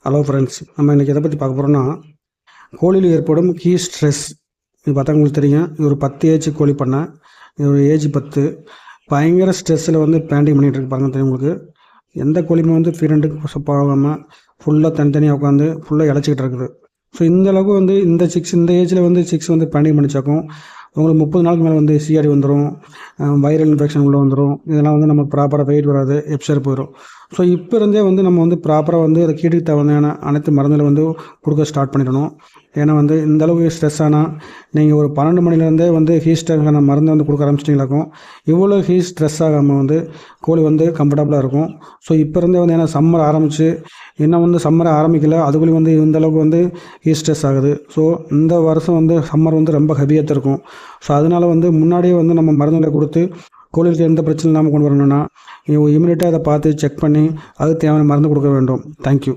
Hello friends, நம்ம இன்றைக்கி எதை பற்றி பார்க்க போகிறோம்னா கோழியில் ஏற்படும் ஹீட் ஸ்ட்ரெஸ். இது பார்த்தா உங்களுக்கு தெரியும், இது ஒரு 10 ஏஜ் கோழி பண்ணை. இது ஒரு ஏஜ் 10. பயங்கர ஸ்ட்ரெஸ்ஸில் வந்து பேண்டிங் பண்ணிகிட்டு இருக்கு பாருங்க. தெரியும் உங்களுக்கு, எந்த கோழியுமே வந்து ஃபீரண்டுக்கு போகாமல் ஃபுல்லாக தனித்தனியாக உட்காந்து ஃபுல்லாக இழைச்சிக்கிட்டு இருக்குது. ஸோ இந்த அளவுக்கு வந்து இந்த ஏஜில் வந்து சிக்ஸ் வந்து பேண்டிங் பண்ணிச்சாக்கும் உங்களுக்கு 30 நாளுக்கு மேலே வந்து சிஆர்டி வந்துடும், வைரல் இன்ஃபெக்ஷன் உள்ளே வந்துடும். இதெல்லாம் வந்து நம்ம ப்ராப்பராக வெயிட் வராது, எப்சர் போயிடும். ஸோ இப்போ இருந்தே வந்து நம்ம வந்து ப்ராப்பராக வந்து அதை கீட்டுக்கு தேவையான அனைத்து மருந்துகளை வந்து கொடுக்க ஸ்டார்ட் பண்ணிடணும். ஏன்னா வந்து இந்த அளவுக்கு ஸ்ட்ரெஸ் ஆனால் நீங்கள் ஒரு 12 மணிலேருந்தே வந்து ஹீட் ஸ்ட்ரெஸ்ஸான மருந்தை வந்து கொடுக்க ஆரம்பிச்சிட்டிங்களாக்கும் இவ்வளோ ஹீட் ஸ்ட்ரெஸ் ஆகாமல் வந்து கோழி வந்து கம்ஃபர்டபுளாக இருக்கும். ஸோ இப்போ இருந்தே வந்து ஏன்னா சம்மர் ஆரம்பித்து இன்னும் வந்து சம்மரை ஆரம்பிக்கல, அதுக்குள்ளே வந்து இந்த அளவுக்கு வந்து ஹீட் ஸ்ட்ரெஸ் ஆகுது. ஸோ இந்த வருஷம் வந்து சம்மர் வந்து ரொம்ப ஹெவியாக இருக்கும். ஸோ அதனால் வந்து முன்னாடியே வந்து நம்ம மருந்துகளை கொடுத்து கோழிகளுக்கு எந்த பிரச்சனை இல்லாமல் கொண்டு வரணும்னா இம்யூனிட்டாக அதை பார்த்து செக் பண்ணி அதுக்கு தேவையான மருந்து கொடுக்க வேண்டும். தேங்க்யூ.